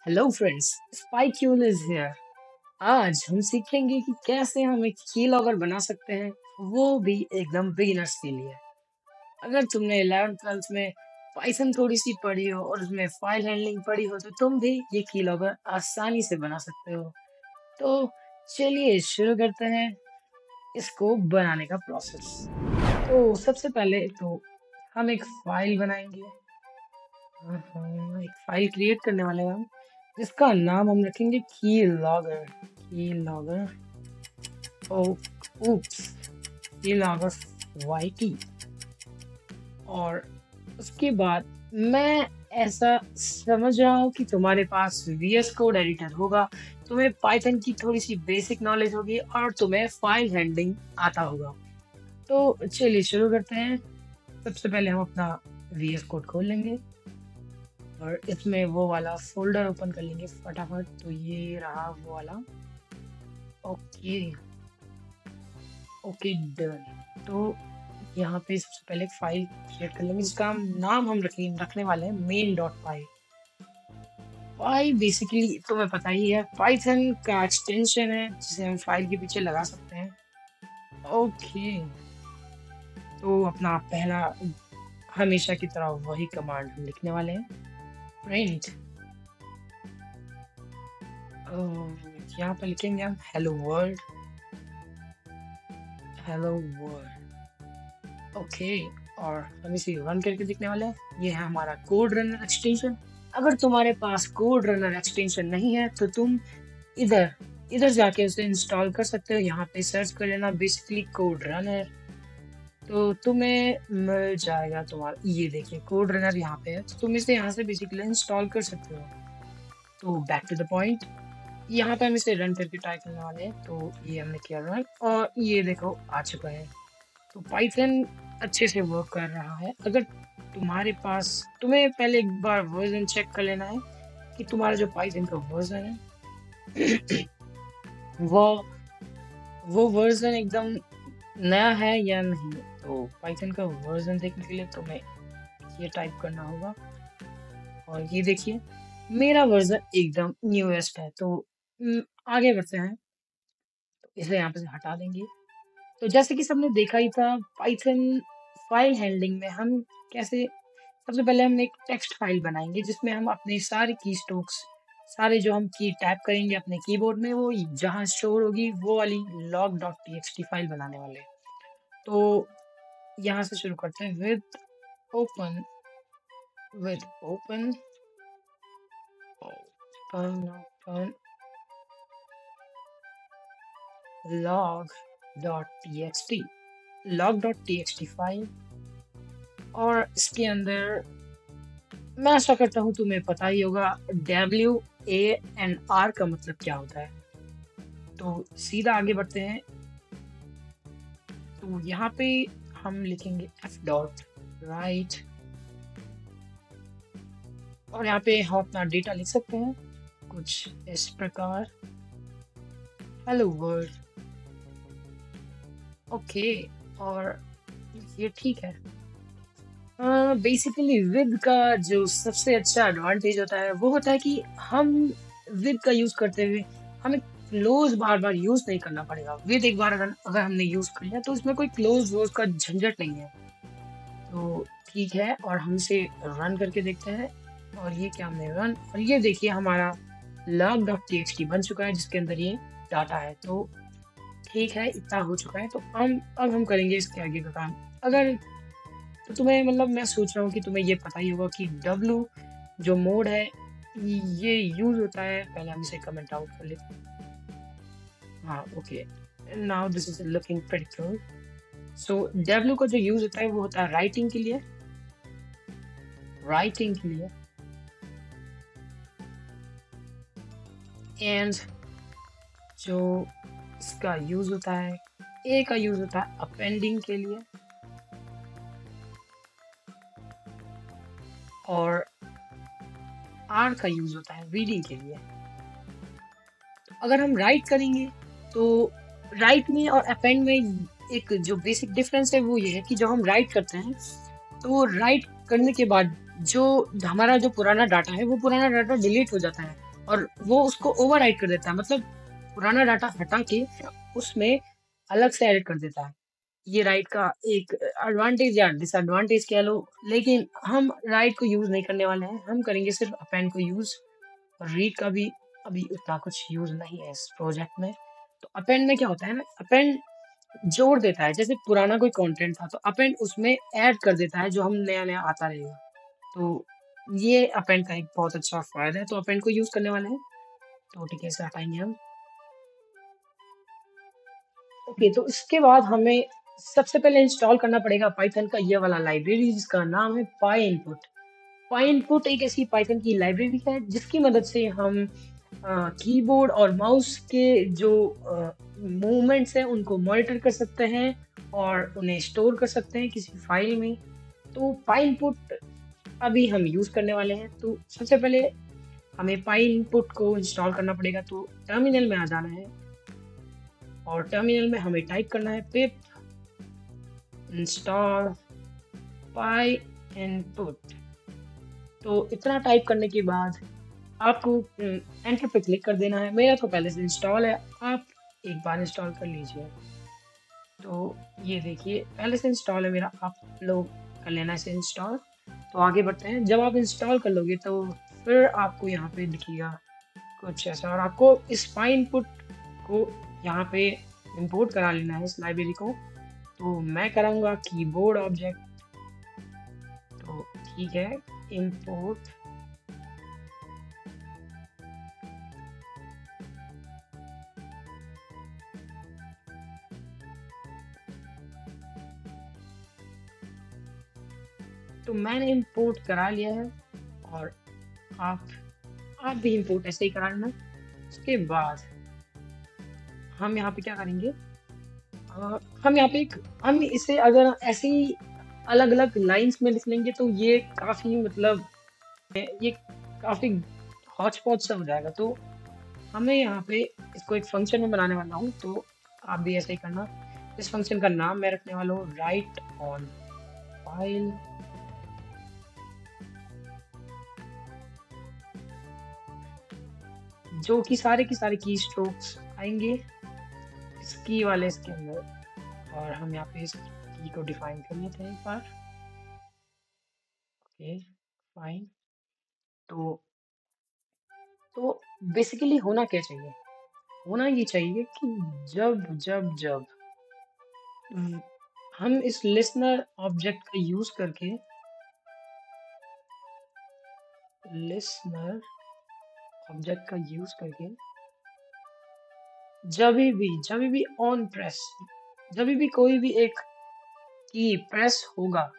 Hello friends, Spicule is here. आज हम सीखेंगे कि कैसे हम एक कीलॉगर बना सकते हैं, वो भी एकदम बिगिनर्स के लिए। अगर तुमने 11th-12th में पाइथन थोड़ी सी पढ़ी हो और उसमें फाइल हैंडलिंग पढ़ी हो तो तुम भी ये कीलॉगर आसानी से बना सकते हो। तो चलिए शुरू करते हैं इसको बनाने का प्रोसेस। तो सबसे पहले तो हम एक फाइल बनाएंगे। एक फाइल क्रिएट करने वाले हैं हम, जिसका नाम हम रखेंगे की लॉगर ओ oops की लॉगर YT। और उसके बाद मैं ऐसा समझ रहा हूँ कि तुम्हारे पास VS कोड एडिटर होगा, तुम्हें पाइथन की थोड़ी सी बेसिक नॉलेज होगी और तुम्हें फाइल हैंडलिंग आता होगा। तो चलिए शुरू करते हैं। सबसे पहले हम अपना VS कोड खोल लेंगे और इसमें वो वाला फोल्डर ओपन कर लेंगे फटाफट। तो ये रहा वो वाला। Okay okay done. तो यहाँ पे सबसे पहले एक फाइल क्रिएट कर लेंगे जिसका नाम हम रखने वाले हैं main.py। पाई बेसिकली तुम्हें पता ही है, पाइथन का एक्सटेंशन है जिसे हम फाइल के पीछे लगा सकते हैं। ओके, तो अपना पहला हमेशा की तरह वही कमांड हम लिखने वाले हैं, प्रिंट। यहाँ पर लिखेंगे हम हेलो वर्ल्ड। ओके, और हम इसे रन करके देखने वाले हैं। ये है हमारा कोड रनर एक्सटेंशन। अगर तुम्हारे पास कोड रनर एक्सटेंशन नहीं है तो तुम इधर इधर जाके उसे इंस्टॉल कर सकते हो। यहाँ पे सर्च कर लेना बेसिकली कोड रनर, तो तुम्हें मिल जाएगा। तुम्हारा ये देखिए कोड रनर यहाँ पे है, तो तुम इसे यहाँ से बेसिकली इंस्टॉल कर सकते हो। तो बैक टू द पॉइंट, यहाँ पे हम इसे रन करके ट्राई करने वाले हैं। तो ये हमने किया रन और ये देखो आ चुका है। तो पाइथन अच्छे से वर्क कर रहा है। अगर तुम्हें पहले एक बार वर्जन चेक कर लेना है कि तुम्हारा जो पाइथन का वर्जन है वो वर्जन एकदम नया है या नहीं। तो पाइथन का वर्जन देखने के लिए तुम्हें ये टाइप करना होगा और ये देखिए मेरा वर्जन एकदम न्यूएस्ट है। तो आगे बढ़ते हैं। तो इसे यहाँ पे से हटा देंगे। तो जैसे कि सबने देखा ही था, पाइथन फाइल हैंडलिंग में हम कैसे, सबसे पहले हम एक टेक्स्ट फाइल बनाएंगे जिसमें हम अपने सारे की स्ट्रोक्स, सारे जो हम की टाइप करेंगे अपने कीबोर्ड में, वो जहाँ स्टोर होगी वो वाली log.txt फाइल बनाने वाले हैं। तो यहाँ से शुरू करते हैं with open open log.txt file. और इसके अंदर मैं आशा करता हूँ तुम्हें पता ही होगा WANR का मतलब क्या होता है। तो सीधा आगे बढ़ते हैं। तो यहाँ पे हम लिखेंगे f.write और यहाँ पे हम अपना डेटा लिख सकते हैं कुछ इस प्रकार, हेलो वर्ल्ड। ओके, और ये ठीक है। बेसिकली विद का जो सबसे अच्छा एडवांटेज होता है वो होता है कि हम विद का यूज करते हुए हमें क्लोज बार बार यूज नहीं करना पड़ेगा। विद एक बार अगर हमने यूज कर लिया तो उसमें कोई क्लोज वोज का झंझट नहीं है। तो ठीक है, और हम इसे रन करके देखते हैं। और ये क्या हमने रन, और ये देखिए हमारा log.txt बन चुका है जिसके अंदर ये डाटा है। तो ठीक है, इतना हो चुका है। तो अब हम करेंगे इसके आगे का काम। अगर तो तुम्हें मतलब मैं सोच रहा हूँ कि तुम्हें ये पता ही होगा कि W जो मोड है ये यूज होता है। पहले हम इसे कमेंट आउट कर लेते हैं। हाँ okay, now this is looking pretty cool. So W का जो यूज होता है वो होता है राइटिंग के लिए। एंड जो इसका यूज होता है, A का यूज होता है अपेंडिंग के लिए, और R का यूज होता है रीडिंग के लिए। तो अगर हम राइट करेंगे तो राइट में और अपेंड में एक जो बेसिक डिफरेंस है वो ये है कि जब हम राइट करते हैं तो राइट करने के बाद जो हमारा जो पुराना डाटा है वो पुराना डाटा डिलीट हो जाता है। और वो उसको ओवरराइट कर देता है, मतलब पुराना डाटा हटा के उसमें अलग से एडिट कर देता है। ये राइट का एक एडवांटेज या डिसएडवांटेज कह लो, लेकिन हम राइट को यूज़ नहीं करने वाले हैं, हम करेंगे सिर्फ अपेंड को यूज़। और रीड का भी अभी उतना कुछ यूज़ नहीं है इस प्रोजेक्ट में। तो अपेंड में क्या होता है ना, अपेंड जोड़ देता है, जैसे पुराना कोई कंटेंट था तो अपेंड उसमें ऐड कर देता है जो हम नया-नया आता रहेगा। तो ये अपेंड का एक बहुत अच्छा फ़ायदा है, तो अपेंड को यूज़ करने वाले हैं। तो ठीक है, इसे हटाएँगे हम। ओके, तो इसके बाद हमें सबसे पहले इंस्टॉल करना पड़ेगा पाइथन का ये वाला लाइब्रेरी जिसका नाम है पाइनपुट। पाइनपुट एक ऐसी पाइथन की लाइब्रेरी है जिसकी मदद से हम कीबोर्ड और माउस के जो मूवमेंट्स हैं उनको मॉनिटर कर सकते हैं और उन्हें स्टोर कर सकते हैं किसी फाइल में। तो पाइनपुट अभी हम यूज़ करने वाले हैं। तो सबसे पहले हमें पाइनपुट को इंस्टॉल करना पड़ेगा, तो टर्मिनल में आ जाना है और टर्मिनल में हमें टाइप करना है पिप इंस्टॉल पाइनपुट। तो इतना टाइप करने के बाद आपको एंटर पे क्लिक कर देना है। मेरा तो पहले से इंस्टॉल है, आप एक बार इंस्टॉल कर लीजिए। तो ये देखिए पहले से इंस्टॉल है मेरा, आप लोग कर लेना इसे इंस्टॉल। तो आगे बढ़ते हैं। जब आप इंस्टॉल कर लोगे तो फिर आपको यहाँ पे दिखेगा कुछ ऐसा और आपको इस पाइनपुट को यहाँ पे इंपोर्ट करा लेना है इस लाइब्रेरी को। तो मैं कराऊंगा कीबोर्ड ऑब्जेक्ट। तो ठीक है, इंपोर्ट तो मैंने इंपोर्ट करा लिया है और आप भी इंपोर्ट ऐसे ही करा लेना। उसके बाद हम यहाँ पे क्या करेंगे, हम यहाँ पे हम इसे अगर ऐसे ही अलग अलग लाइंस में लिख लेंगे तो ये काफ़ी मतलब ये काफ़ी हौच पौच सा हो जाएगा। तो हमें यहाँ पे इसको एक फंक्शन में बनाने वाला हूँ, तो आप भी ऐसे ही करना। इस फंक्शन का नाम मैं रखने वाला हूँ राइट ऑन फाइल। जो कि सारे की सारे की स्ट्रोक्स आएंगे इस की वाले इसके अंदर, और हम यहाँ पे इस की को डिफाइन कर लेते हैं एक बार। Okay fine. तो बेसिकली होना क्या चाहिए, होना ये चाहिए कि जब जब जब हम इस लिसनर ऑब्जेक्ट का यूज करके लिसनर ऑब्जेक्ट का यूज करके जब भी ऑन प्रेस, जब भी कोई भी एक की प्रेस होगा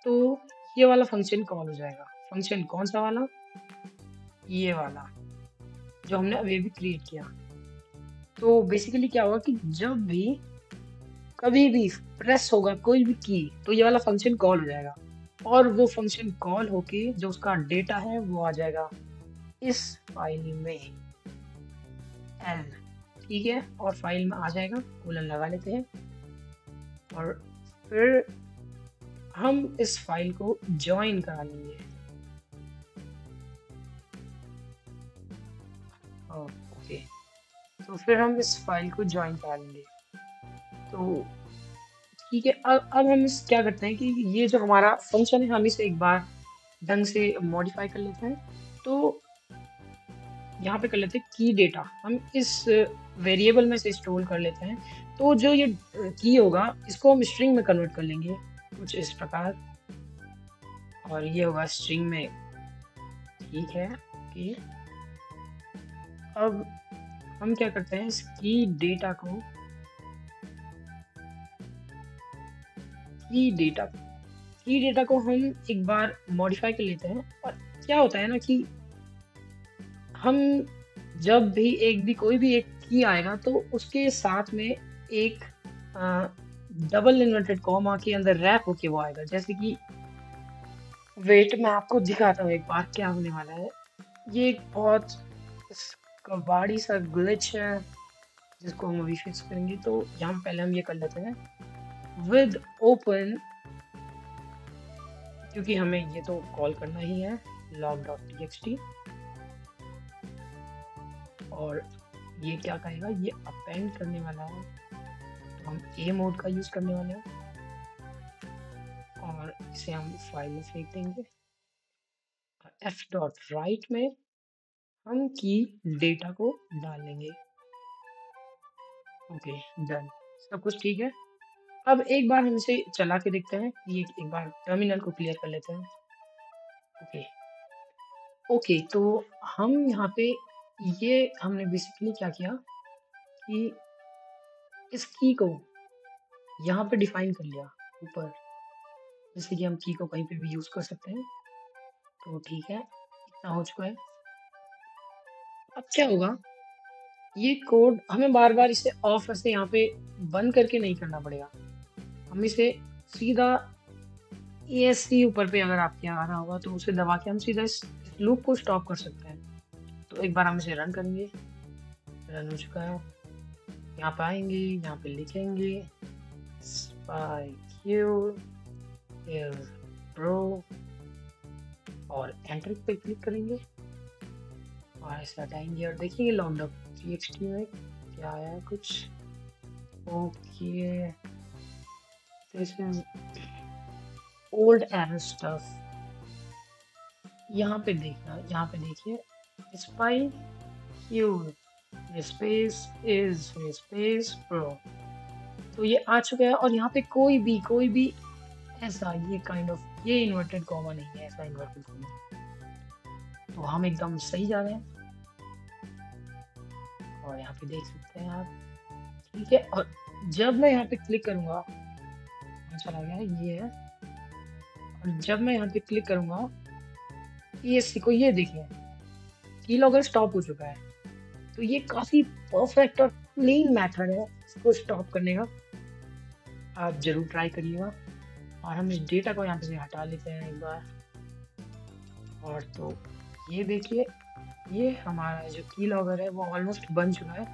तो ये वाला फंक्शन कॉल हो जाएगा। फंक्शन कौन सा वाला, ये वाला जो हमने अभी अभी क्रिएट किया। तो बेसिकली क्या होगा कि जब भी कभी भी प्रेस होगा कोई भी की तो ये वाला फंक्शन कॉल हो जाएगा और वो फंक्शन कॉल होके जो उसका डेटा है वो आ जाएगा इस फाइल में एल। ठीक है, और फाइल में आ जाएगा, कोलन लगा लेते हैं और फिर हम इस फाइल को ज्वाइन करा लेंगे। ओके, तो फिर हम इस फाइल को ज्वाइन करा लेंगे। तो ठीक है, अब हम इस क्या करते हैं कि ये जो हमारा फंक्शन है हम इसे एक बार ढंग से मॉडिफाई कर लेते हैं। तो यहाँ पे कर लेते हैं की डेटा, हम इस वेरिएबल में से स्टोर कर लेते हैं। तो जो ये की होगा इसको हम स्ट्रिंग में कन्वर्ट कर लेंगे कुछ इस प्रकार, और ये होगा स्ट्रिंग में। ठीक है, ओके। अब हम क्या करते हैं, इस की डेटा को हम एक बार मॉडिफाई कर लेते हैं। और क्या होता है ना कि हम जब भी कोई भी एक की आएगा तो उसके साथ में एक डबल इन्वर्टेड कॉमा के अंदर रैप होके वो आएगा। जैसे कि वेट मैं आपको दिखाता हूँ एक बार क्या होने वाला है। ये एक बहुत कबाड़ी सा ग्लिच है जिसको हम अभी फिक्स करेंगे। तो यहाँ पहले हम ये कर लेते हैं विद ओपन क्योंकि हमें ये तो कॉल करना ही है log.txt। और ये क्या करेगा, ये अपेंड करने वाला है, तो हम ए मोड का यूज करने वाले हैं और इसे हम फाइल में फेंक देंगे। एफ डॉट राइट में हम की डेटा को डाल लेंगे। ओके, डन, सब कुछ ठीक है। अब एक बार हम इसे चला के देखते हैं, ये एक बार टर्मिनल को क्लियर कर लेते हैं। ओके ओके, तो हम यहाँ पे ये हमने बेसिकली क्या किया कि इस की को यहाँ पे डिफाइन कर लिया ऊपर, जैसे कि हम की को कहीं पे भी यूज कर सकते हैं। तो ठीक है, इतना हो चुका है। अब क्या होगा, ये कोड हमें बार बार इसे ऑफ ऐसे यहाँ पे बंद करके नहीं करना पड़ेगा। हम इसे सीधा ESC ऊपर पे अगर आपके यहाँ आ रहा होगा तो उसे दबा के हम सीधा इस लूप को स्टॉप कर सकते हैं। तो एक बार हम इसे रन करेंगे, रन हो चुका है। यहाँ पे आएंगे, यहाँ पे लिखेंगे SpyQ Pro और एंटर पे क्लिक करेंगे और ऐसे हटाएंगे और देखेंगे log.txt में क्या आया है कुछ। Okay, this is old error stuff. यहाँ पे देखना, यहाँ पे देखिए SpyQ space is space pro, तो ये आ चुका है। और यहाँ पे कोई भी ऐसा ये काइंड ऑफ ये इन्वर्टेड कॉमा नहीं है, ऐसा इन्वर्टेड कॉमा। तो हम एकदम सही जा रहे हैं और यहाँ पे देख सकते हैं आप, ठीक है। और जब मैं यहाँ पे क्लिक करूंगा, चला गया ये है, और जब मैं यहाँ पे क्लिक करूंगा ESC को, ये देखिए कीलॉगर स्टॉप हो चुका है। तो ये काफी परफेक्ट और क्लीन मेथड है इसको स्टॉप करने का, आप जरूर ट्राई करिएगा। और हम इस डेटा को यहाँ पे से हटा लेते हैं एक बार। और तो ये देखिए, ये हमारा जो कीलॉगर है वो ऑलमोस्ट बन चुका है।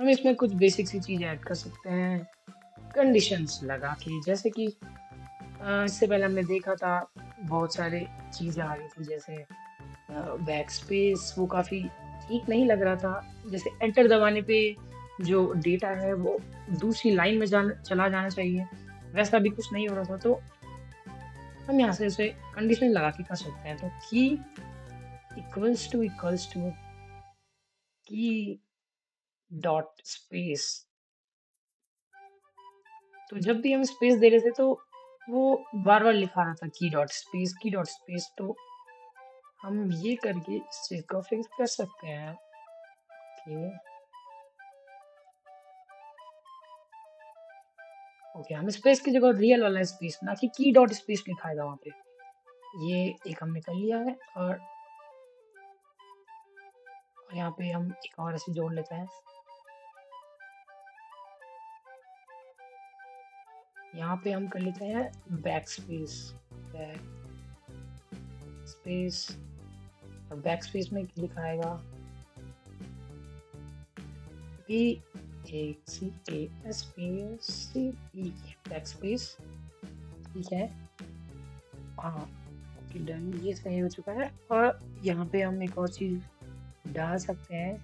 हम इसमें कुछ बेसिक सी चीज़ ऐड कर सकते हैं कंडीशंस लगा के, जैसे कि इससे पहले हमने देखा था बहुत सारे चीज़ें आ रही थी, जैसे बैक स्पेस, वो काफ़ी ठीक नहीं लग रहा था। जैसे एंटर दबाने पे जो डेटा है वो दूसरी लाइन में चला जाना चाहिए, वैसा भी कुछ नहीं हो रहा था। तो हम यहाँ से उसे कंडीशन लगा के कर सकते हैं। तो की इक्वल्स टू की डॉट स्पेस, तो जब भी हम स्पेस दे रहे थे तो वो बार बार लिखा रहा था की डॉट स्पेस। तो हम ये करके इस चीज को फिक्स कर सकते हैं। ओके, हम स्पेस की जगह रियल वाला स्पेस, ना कि की डॉट स्पेस लिखाएगा वहाँ पे। ये एक हमने कर लिया है। और यहाँ पे हम एक और ऐसे जोड़ लेते हैं, यहाँ पे हम कर लेते हैं बैक स्पेस और बैक स्पेस में लिखाएगा BACSPACE बैक स्पेस, ठीक है। हाँ, डन, ये सही हो चुका है। और यहाँ पे हम एक और चीज डाल सकते हैं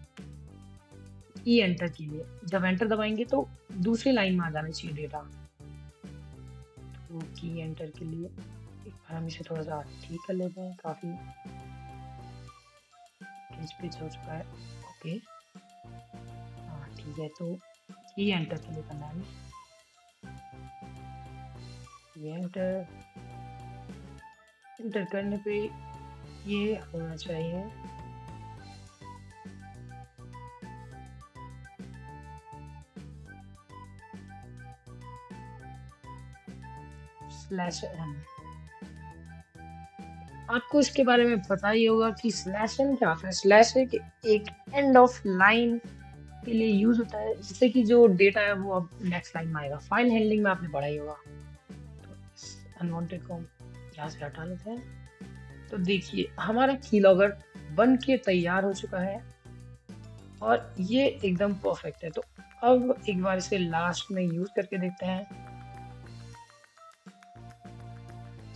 की एंटर के लिए। जब एंटर दबाएंगे तो दूसरी लाइन में आ जाना चाहिए डेटा। तो की एंटर के लिए एक बार हम इसे थोड़ा सा ठीक कर लेते हैं, काफी पिच हो चुका है। ओके, हाँ ठीक है। तो की एंटर के लिए करना है, ये एंटर करने पे ये होना चाहिए /n। आपको इसके बारे में पता ही होगा कि /n क्या होता है। स्लैश एक एंड ऑफ लाइन के लिए यूज होता है, जिससे कि जो डेटा है वो अब नेक्स्ट लाइन में आएगा। फाइल हैंडलिंग में आपने पढ़ा ही होगा। तो इस अनवांटेड को यहाँ से हटा लेते हैं। तो देखिए हमारा कीलॉगर बन के तैयार हो चुका है और ये एकदम परफेक्ट है। तो अब एक बार इसे लास्ट में यूज करके देखते हैं।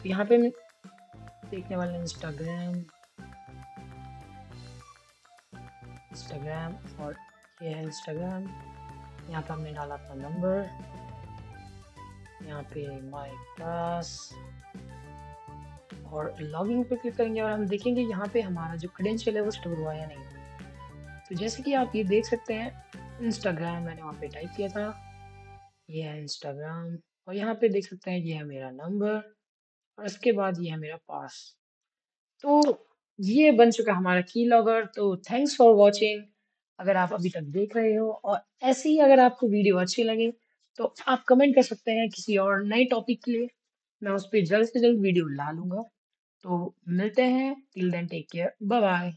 तो यहाँ पे मैं देखने वाले इंस्टाग्राम इंस्टाग्राम और ये है इंस्टाग्राम। यहाँ पे हमने डाला अपना नंबर, यहाँ पे माय क्लास और लॉगिन पे क्लिक करेंगे और हम देखेंगे यहाँ पे हमारा जो क्रेडेंशियल है वो स्टोर हुआ या नहीं। तो जैसे कि आप ये देख सकते हैं इंस्टाग्राम मैंने वहाँ पे टाइप किया था, ये है इंस्टाग्राम और यहाँ पे देख सकते हैं ये है मेरा नंबर और उसके बाद ये है मेरा पास। तो ये बन चुका हमारा की लॉगर। तो थैंक्स फॉर वॉचिंग। अगर आप अभी तक देख रहे हो और ऐसे ही अगर आपको वीडियो अच्छी लगे तो आप कमेंट कर सकते हैं किसी और नए टॉपिक के लिए, मैं उस पर जल्द से जल्द वीडियो ला लूंगा। तो मिलते हैं, till then take care, bye bye.